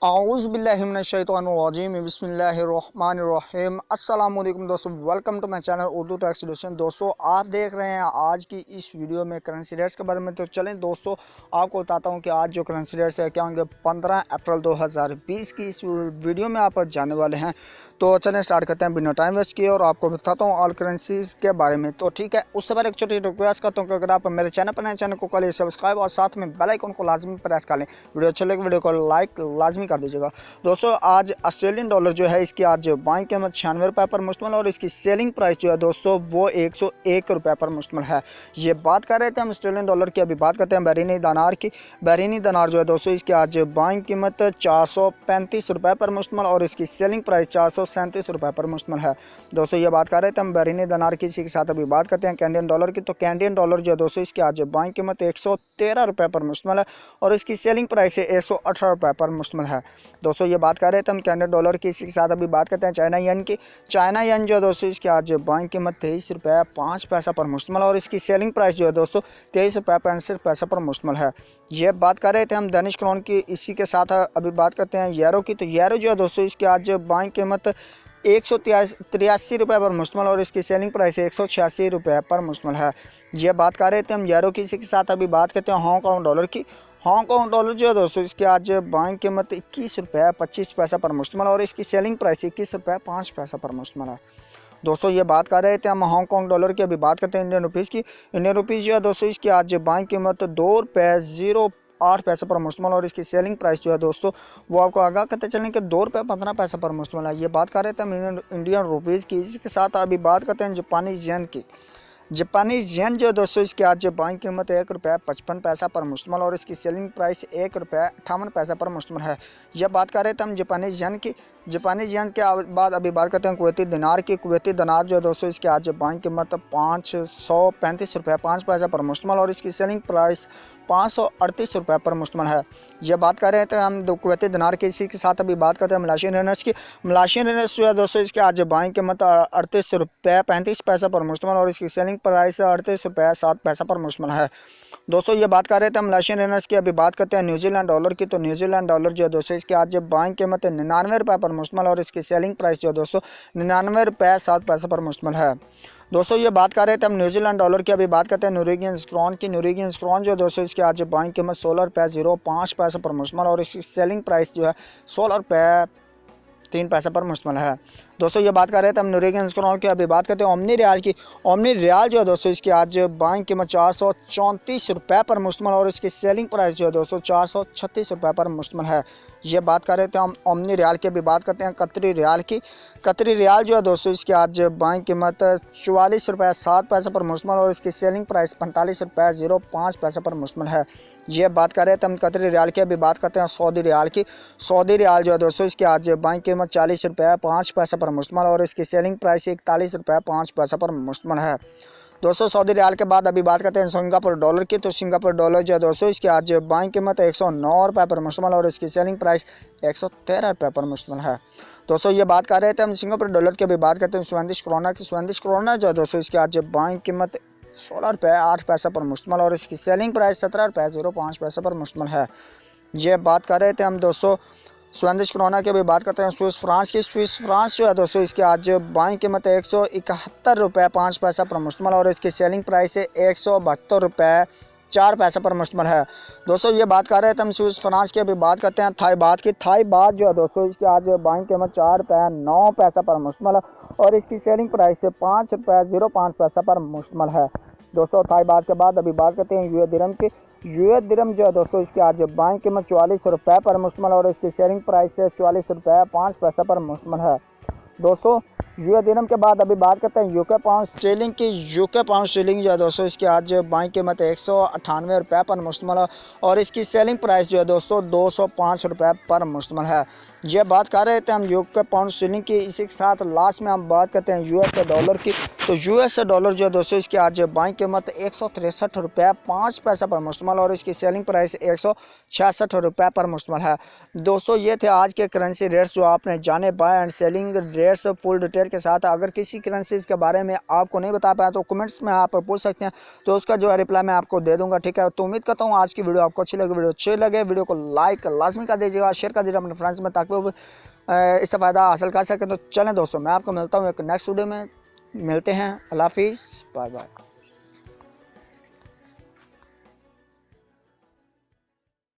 आऊज़ बिल्लाहि मिनश शैतानिर रजीम बिस्मिल्लाहिर्रहमानिर्रहीम। अस्सलाम वालेकुम दोस्तों, welcome to my channel Urdu tax solution. दोस्तों आप देख रहे हैं आज की इस वीडियो में करंसी रेट्स के बारे में। तो चलें दोस्तों, आपको बताता हूं कि आज जो करंसी रेट्स है क्या होंगे 15 अप्रैल 2020 की इस वीडियो में आप जानने वाले हैं। तो चलें स्टार्ट करते हैं बिना टाइम वेस्ट किए और आपको बताता हूँ ऑल करेंसीज के बारे में। तो ठीक है, उससे पहले एक छोटी रिक्वेस्ट करता हूँ कि अगर आप मेरे चैनल पर नए, चैनल को कर सब्सक्राइब और साथ में बेल आइकन को लाजमी प्रेस कर लें। वीडियो अच्छे लगे वीडियो को लाइक लाजमी कर दीजिएगा। दोस्तों आज ऑस्ट्रेलियन डॉलर जो है इसकी आज बाइंग कीमत 96 रुपये पर मुश्तमिल और इसकी सेलिंग प्राइस जो है दोस्तों वो 101 रुपये पर मुश्तमिल है। ये बात कर रहे थे हम ऑस्ट्रेलियन डॉलर की, अभी बात करते हैं बहरीनी दिनार की। बहरीनी दिनार जो है दोस्तों इसकी आज बाइंग कीमत 435 रुपये पर मुश्तमिल और इसकी सेलिंग प्राइस 437 रुपये पर मुश्तमिल है। दोस्तों ये बात कर रहे थे हम बहरीनी दिनार की। इसी के साथ अभी बात करते हैं कैनेडियन डॉलर की। तो कैनेडियन डॉलर जो है दोस्तों इसकी आज बाइंग कीमत 113 रुपये पर मुश्तमिल है और इसकी सेलिंग प्राइस 118 रुपये पर मुश्तमिल है। दोस्तों ये बात कर रहे थे हम कैनेडियन डॉलर की। इसी के साथ अभी बात करते हैं चाइना येन की। चाइना येन जो है दोस्तों इसकी आज बाइंग कीमत 23 रुपये 5 पैसा पर मुश्तमिल और इसकी सेलिंग प्राइस जो है दोस्तों 23 रुपये 65 पैसा पर मुश्तमिल है। ये बात कर रहे थे हम डेनिश क्रोन की। इसी के साथ अभी बात करते हैं यूरो की। तो यूरो जो है दोस्तों इसकी आज बाइंग कीमत 183 रुपये पर मुश्तमिल और इसकी सेलिंग प्राइस 186 रुपये पर मुश्तमिल है। ये बात कर रहे थे हम यूरो की। इसी के साथ अभी बात करते हैं हांगकॉन्ग डॉलर की। हांगकॉन्ग डॉलर जो है दोस्तों इसकी आज बाइंग कीमत 21 रुपये 25 पैसा पर मुश्तमिल और इसकी सेलिंग प्राइस 21 रुपये 5 पैसा पर मुश्तमिल है। दोस्तों ये बात कर रहे थे हम हांगकॉन्ग डॉलर की। अभी बात करते हैं इंडियन रुपीज़ की। इंडियन रुपीज़ जो है दोस्तों इसकी आज बाइंग कीमत 2 रुपये 08 पैसे पर मुश्तमिल और इसकी सेलिंग प्राइस जो है दोस्तों वो आपको आगाह करते चलें कि 2 रुपये 15 पैसे पर मुश्तमिल है। ये बात कर रहे थे हम इंडियन रुपीज़ की। इसके साथ अभी बात करते हैं जापानीज़ येन की। जापानीज़ येन जो दोस्तों इसकी आज बाइंग कीमत 1 रुपये 55 पैसा पर मुश्तमिल और इसकी सेलिंग प्राइस 1 रुपये 58 पैसा पर मुश्तमिल है। यह बात कर रहे थे हम जापानीज़ येन की। जापानीज़ येन के बाद अभी बात करते हैं कुवैती दिनार की। कुवैती दिनार जो दोस्तों इसकी आज बाइंग कीमत 535 रुपये 5 पैसा पर मुश्तमिल और इसकी सेलिंग प्राइस 538 रुपये पर मुश्तमिल है। यह बात कर रहे थे हम कुवैती दिनार की। इसी के साथ अभी बात करते हैं मलेशियन रियाल्स की। मलेशियन रियाल्स जो है दोस्तों इसकी आज बाइंग कीमत 38 रुपये 35 पैसा पर मुश्तमिल और इसकी सेलिंग प्राइस 38 रुपये 7 पैसा पर मुश्तमिल है। दोस्तों ये बात कर रहे थे हम मलेशियन रियाल्स की। अभी बात करते हैं न्यूजीलैंड डॉलर की। तो न्यूजीलैंड डॉलर जो है दोस्तों इसकी आज बाइंग कीमत 99 रुपये पर मुश्तमिल और इसकी सेलिंग प्राइस जो है दोस्तों 99 रुपये 7 पैसे पर मुश्तमिल है। दोस्तों ये बात कर रहे थे हम न्यूजीलैंड डॉलर की। अभी बात करते हैं नॉर्वेजियन क्रोन की। नॉर्वेजियन क्रोन जो है दोस्तों इसकी आज बाइंग कीमत 16 रुपये 05 पैसे पर मुश्तमिल और इसकी सेलिंग प्राइस जो है 16 रुपये 3 पैसे पर मुश्तमिल है। दोस्तों ये बात कर रहे थे हम नॉर्वेजियन क्रोन की। अभी बात करते हैं ओमनी रियाल की। ओमनी रियाल जो है दोस्तों इसकी आज बाइंग कीमत 434 रुपये पर मुश्तमिल और इसकी सेलिंग प्राइस जो है दोस्तों 436 रुपये पर मुश्तमिल है। ये बात कर रहे थे हम ओमनी रियाल की। अभी बात करते हैं कतरी रियाल की। कतरी रियाल जो है दोस्तों इसकी आज बाइंग कीमत 44 रुपये 7 पैसे पर मुश्तमिल और इसकी सेलिंग प्राइस 45 रुपये 05 पैसे पर मुश्तमिल है। ये बात कर रहे थे हम कतरी रियाल की। अभी बात करते हैं सऊदी रियाल की। सऊदी रियाल जो है दोस्तों इसकी आज बाइंग कीमत 40 रुपये 5 पैसे पर मुश्तमिल और इसकी सेलिंग प्राइस 41 रुपये 5 पैसे पर मुश्तमिल है। दोस्तों सऊदी रियाल के बाद अभी बात करते हैं सिंगापुर डॉलर की। तो सिंगापुर डॉलर जो है दोस्तों इसकी आज बाइंग कीमत 109 रुपये पर मुश्तमिल और इसकी सेलिंग प्राइस 113 रुपये पर मुश्तमिल है। दोस्तों ये बात कर रहे थे हम सिंगापुर डॉलर की। अभी बात करते हैं स्वीडिश क्रोना की। स्वीडिश क्रोना जो है दोस्तों इसकी आज बाइंग कीमत 16 रुपये 8 पैसे पर मुश्तमिल और इसकी सेलिंग प्राइस 17 रुपये 05 पैसे पर मुश्तमिल है। ये बात कर रहे थे हम दोस्तों स्वीडिश क्रोना की। अभी बात करते हैं स्विस फ्रांस की। स्विस फ्रांस जो है दोस्तों इसकी आज बाइंग कीमत 171 रुपये 5 पैसा पर मुश्तमिल और इसकी सेलिंग प्राइस 172 रुपये 4 पैसे पर मुश्तमिल है। दोस्तों ये बात कर रहे थे हम स्विस फ्रांस की। अभी बात करते हैं थाई बात की। थाई बात जो है दोस्तों इसकी आज बाइंग कीमत 4 रुपये 9 पैसा पर मुश्तमिल है और इसकी सेलिंग प्राइस 5 रुपये 05 पैसा पर मुश्तमिल है। दोस्तों थाई बात के बाद अभी बात करते हैं यूएस दिरहम की। यूएस दिरहम जो है दोस्तों इसकी आज बाइंग कीमत 44 रुपये पर मुश्तमिल और इसकी सेलिंग प्राइस 44 रुपये 5 पैसे पर मुश्तमिल है। दोस्तों यूएस दिरहम के बाद अभी बात करते हैं यूके पाउंड स्टर्लिंग की। यूके पाउंड स्टर्लिंग जो है दोस्तों इसकी आज बाइंग कीमत 198 रुपये पर मुश्तमिल है और इसकी सेलिंग प्राइस जो है दोस्तों 205 रुपये पर मुश्तमिल है। ये बात कर रहे थे हम यूके पाउंड स्टर्लिंग की। इसी के साथ लास्ट में हम बात करते हैं यूएस डॉलर की। तो यूएस डॉलर जो है दोस्तों इसकी आज बाइंग कीमत 163 रुपये 5 पैसे पर मुश्तमिल और इसकी सेलिंग प्राइस 166 रुपये पर मुश्तमिल है। दोस्तों ये थे आज के करेंसी रेट्स जो आपने जाने buy and selling rates full detail के साथ। अगर किसी करेंसीज के बारे में आपको नहीं बता पाया तो कमेंट्स में आप पूछ सकते हैं, तो उसका जो है रिप्लाई मैं आपको दे दूंगा, ठीक है। तो उम्मीद करता हूँ आज की वीडियो आपको अच्छी लगे। वीडियो अच्छी लगे वीडियो को लाइक लाजमी कर दीजिएगा, शेयर कर दीजिएगा अपने फ्रेंड्स में, ताकि वो इससे फ़ायदा हासिल कर सकें। तो चलें दोस्तों, मैं आपको मिलता हूँ एक नेक्स्ट वीडियो में, मिलते हैं। अल्लाह हाफिज़, बाय बाय।